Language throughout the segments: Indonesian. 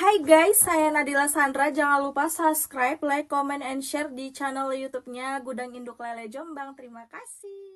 Hai guys, saya Nadila Sandra. Jangan lupa subscribe, like, comment, and share di channel YouTube-nya Gudang Induk Lele Jombang. Terima kasih.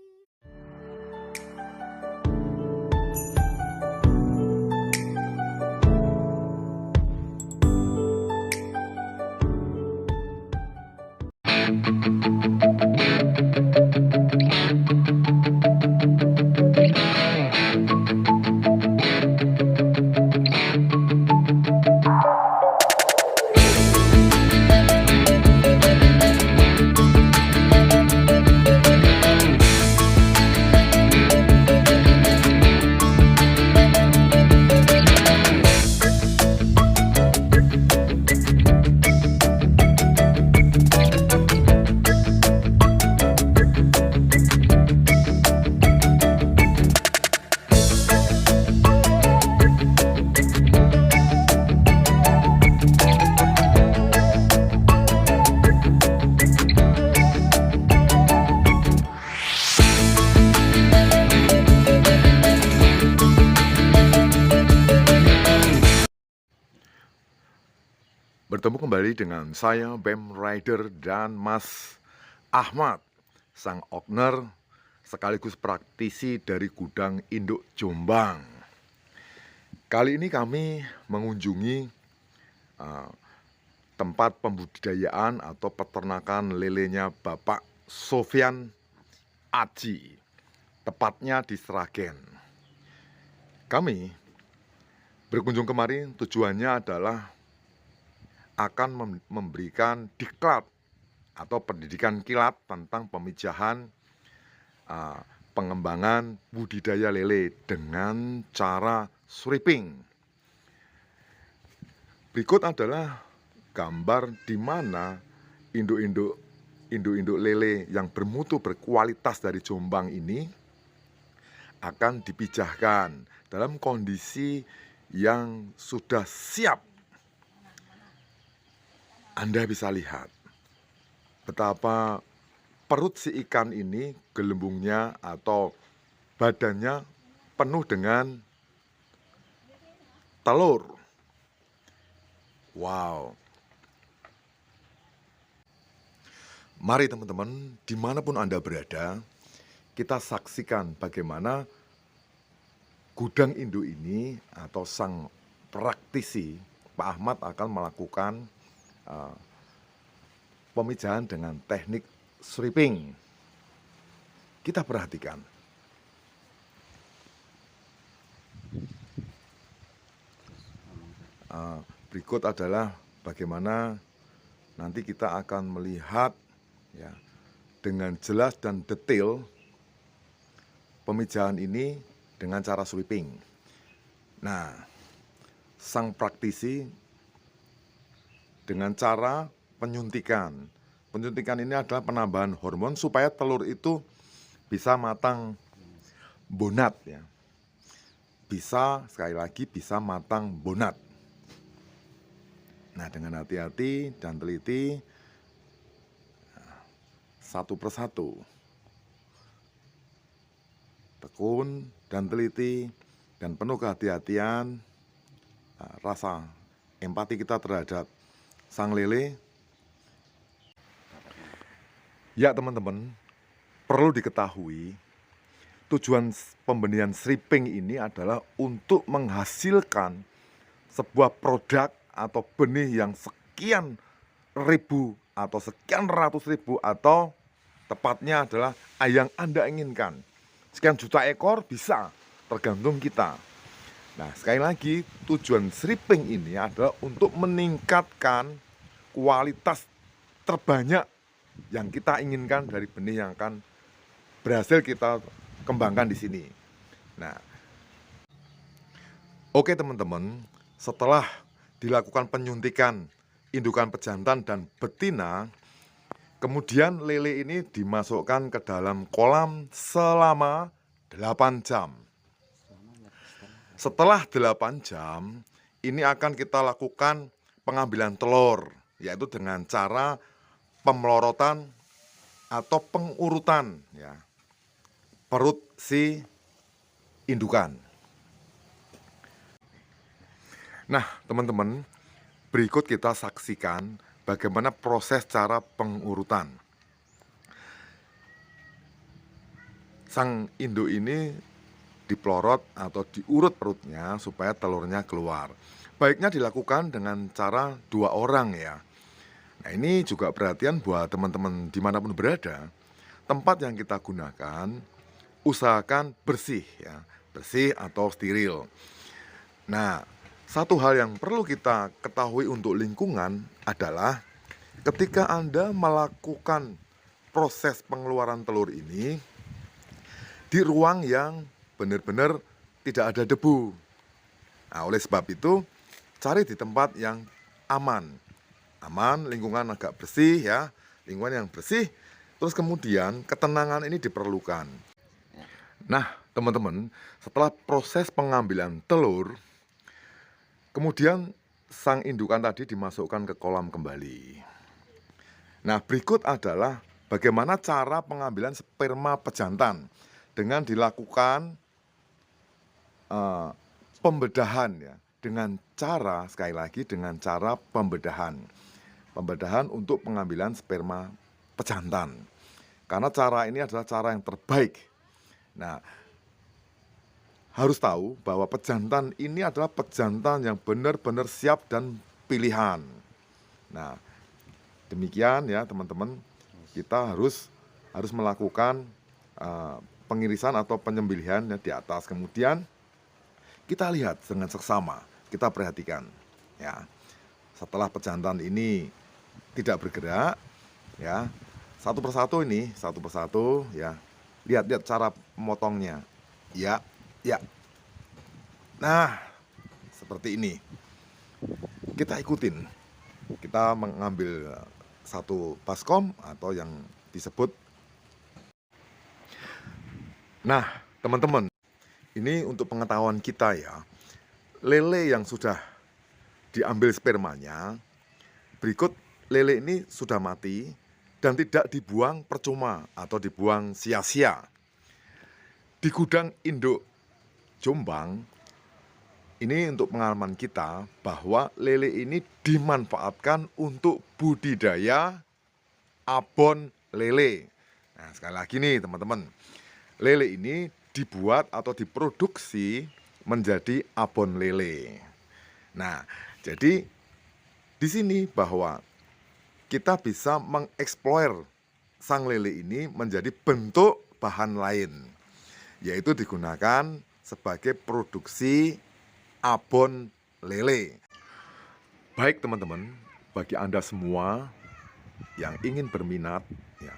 Bertemu kembali dengan saya, BEM Rider, dan Mas Ahmad, sang owner sekaligus praktisi dari Gudang Induk Jombang. Kali ini kami mengunjungi tempat pembudidayaan atau peternakan lelenya Bapak Sofyan Aji, tepatnya di Sragen. Kami berkunjung kemari tujuannya adalah akan memberikan diklat atau pendidikan kilat tentang pemijahan pengembangan budidaya lele dengan cara stripping. Berikut adalah gambar di mana induk-induk lele yang bermutu berkualitas dari Jombang ini akan dipijahkan dalam kondisi yang sudah siap. Anda bisa lihat betapa perut si ikan ini, gelembungnya atau badannya penuh dengan telur. Wow. Mari teman-teman, dimanapun Anda berada, kita saksikan bagaimana gudang induk ini atau sang praktisi Pak Ahmad akan melakukan pemijahan dengan teknik stripping. Kita perhatikan. Berikut adalah bagaimana nanti kita akan melihat ya, dengan jelas dan detail pemijahan ini dengan cara sweeping. Nah, sang praktisi dengan cara penyuntikan. Penyuntikan ini adalah penambahan hormon supaya telur itu bisa matang bonat ya. Bisa, sekali lagi bisa matang bonat. Nah, dengan hati-hati dan teliti satu persatu. Tekun dan teliti dan penuh kehati-hatian, rasa empati kita terhadap sang lele. Ya teman-teman, perlu diketahui tujuan pembenihan stripping ini adalah untuk menghasilkan sebuah produk atau benih yang sekian ribu atau sekian ratus ribu atau tepatnya adalah yang Anda inginkan. Sekian juta ekor bisa, tergantung kita. Nah, sekali lagi tujuan stripping ini adalah untuk meningkatkan kualitas terbanyak yang kita inginkan dari benih yang akan berhasil kita kembangkan di sini. Nah, oke teman-teman, setelah dilakukan penyuntikan indukan pejantan dan betina, kemudian lele ini dimasukkan ke dalam kolam selama 8 jam. Setelah 8 jam, ini akan kita lakukan pengambilan telur, yaitu dengan cara pemelorotan atau pengurutan ya, perut si indukan. Nah, teman-teman, Berikut kita saksikan bagaimana proses cara pengurutan. Sang induk ini dipelorot atau diurut perutnya supaya telurnya keluar. Baiknya dilakukan dengan cara 2 orang ya. Nah, ini juga perhatian buat teman-teman dimanapun berada. Tempat yang kita gunakan usahakan bersih ya, bersih atau steril. Nah, satu hal yang perlu kita ketahui untuk lingkungan adalah ketika Anda melakukan proses pengeluaran telur ini di ruang yang benar-benar tidak ada debu. Nah, oleh sebab itu, cari di tempat yang aman. Aman, lingkungan agak bersih ya, lingkungan yang bersih. Terus kemudian ketenangan ini diperlukan. Nah, teman-teman, setelah proses pengambilan telur, kemudian sang indukan tadi dimasukkan ke kolam kembali. Nah, berikut adalah bagaimana cara pengambilan sperma pejantan dengan dilakukan pembedahan ya, dengan cara sekali lagi dengan cara pembedahan untuk pengambilan sperma pejantan. Karena cara ini adalah cara yang terbaik. Nah, harus tahu bahwa pejantan ini adalah pejantan yang benar-benar siap dan pilihan. Nah, demikian ya teman-teman, kita harus melakukan pengirisan atau penyembelihan ya, di atas. Kemudian kita lihat dengan seksama, kita perhatikan ya. Setelah pejantan ini tidak bergerak ya, satu persatu ya. Lihat cara memotongnya. Ya. Nah, seperti ini. Kita ikutin. Kita mengambil satu baskom atau yang disebut. Nah, teman-teman, ini untuk pengetahuan kita ya. Lele yang sudah diambil spermanya, berikut lele ini sudah mati dan tidak dibuang percuma atau dibuang sia-sia. Di gudang induk Jombang, ini untuk pengalaman kita bahwa lele ini dimanfaatkan untuk budidaya abon lele. Nah, sekali lagi nih teman-teman, lele ini dibuat atau diproduksi menjadi abon lele. Nah, jadi di sini bahwa kita bisa mengeksplor sang lele ini menjadi bentuk bahan lain, yaitu digunakan sebagai produksi abon lele. Baik teman-teman, bagi Anda semua yang ingin berminat ya,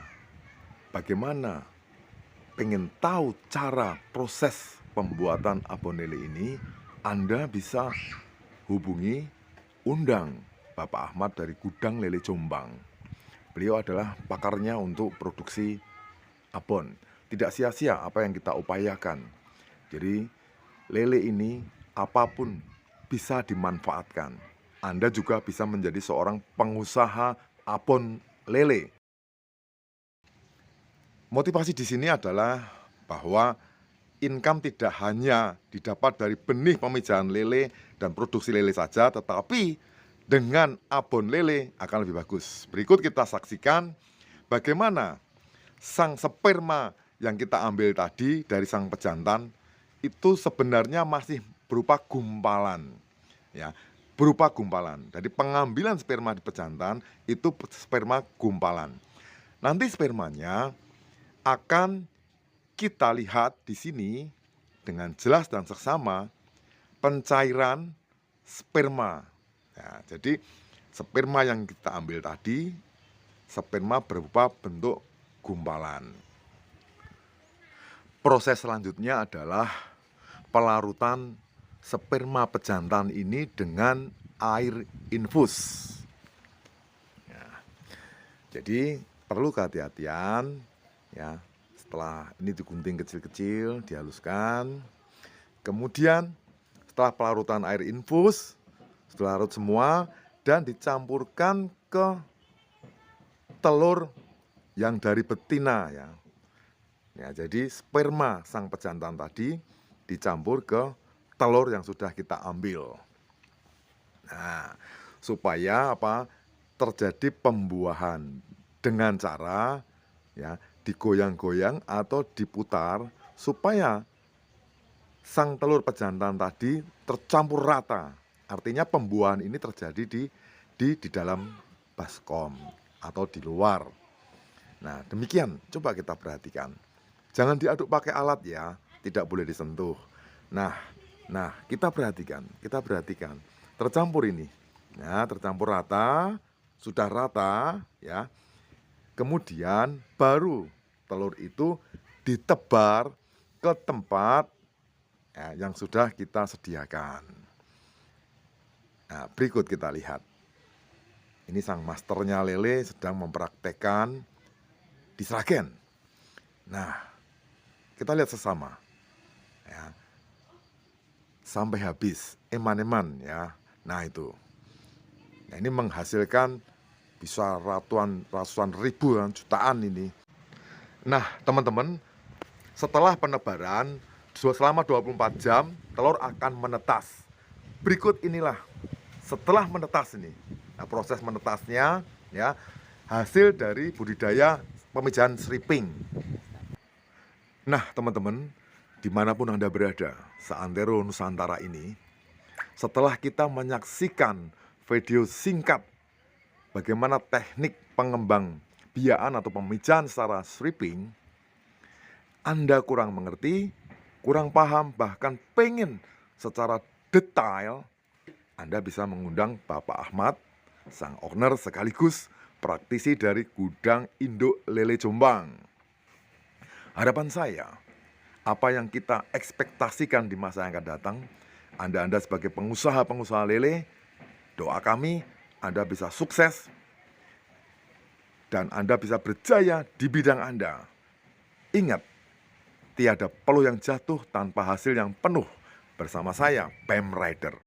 bagaimana pengen tahu cara proses pembuatan abon lele ini, Anda bisa hubungi, undang Bapak Ahmad dari Gudang Lele Jombang. Beliau adalah pakarnya untuk produksi abon. Tidak sia-sia apa yang kita upayakan. Jadi lele ini apapun bisa dimanfaatkan. Anda juga bisa menjadi seorang pengusaha abon lele. Motivasi di sini adalah bahwa income tidak hanya didapat dari benih pemijahan lele dan produksi lele saja, tetapi dengan abon lele akan lebih bagus. Berikut kita saksikan bagaimana sang sperma yang kita ambil tadi dari sang pejantan itu sebenarnya masih berupa gumpalan. Ya, berupa gumpalan. Jadi pengambilan sperma di pejantan itu sperma gumpalan. Nanti spermanya akan kita lihat di sini dengan jelas dan seksama pencairan sperma. Ya, jadi sperma yang kita ambil tadi, sperma berupa bentuk gumpalan. Proses selanjutnya adalah pelarutan sperma pejantan ini dengan air infus. Ya, jadi perlu kehati-hatian ya. Setelah ini digunting kecil-kecil, dihaluskan. Kemudian setelah pelarutan air infus, setelah larut semua dan dicampurkan ke telur yang dari betina ya. Ya, jadi sperma sang pejantan tadi dicampur ke telur yang sudah kita ambil. Nah, supaya apa? Terjadi pembuahan dengan cara ya digoyang-goyang atau diputar supaya sang telur pejantan tadi tercampur rata. Artinya pembuahan ini terjadi di dalam baskom atau di luar. Nah, demikian coba kita perhatikan. Jangan diaduk pakai alat ya, tidak boleh disentuh. Nah, kita perhatikan. Tercampur ini. Nah, tercampur rata, sudah rata ya. Kemudian baru telur itu ditebar ke tempat ya, yang sudah kita sediakan. Nah, berikut kita lihat. Ini sang masternya lele sedang mempraktekkan di Sragen. Nah, kita lihat sesama. Ya. Sampai habis, eman-eman ya. Nah itu. Nah, ini menghasilkan bisa ratusan ribu, jutaan ini. Nah, teman-teman, setelah penebaran selama 24 jam, telur akan menetas. Berikut inilah setelah menetas ini. Nah, proses menetasnya ya, hasil dari budidaya pemijahan stripping. Nah, teman-teman, dimanapun Anda berada, seantero Nusantara ini, setelah kita menyaksikan video singkat bagaimana teknik pengembang biakan atau pemijahan secara stripping, Anda kurang mengerti, kurang paham, bahkan pengen secara detail, Anda bisa mengundang Bapak Ahmad, sang owner sekaligus praktisi dari Gudang Induk Lele Jombang. Harapan saya, apa yang kita ekspektasikan di masa yang akan datang, Anda sebagai pengusaha lele, doa kami Anda bisa sukses dan Anda bisa berjaya di bidang Anda. Ingat, tiada peluh yang jatuh tanpa hasil yang penuh. Bersama saya, Pem Rider.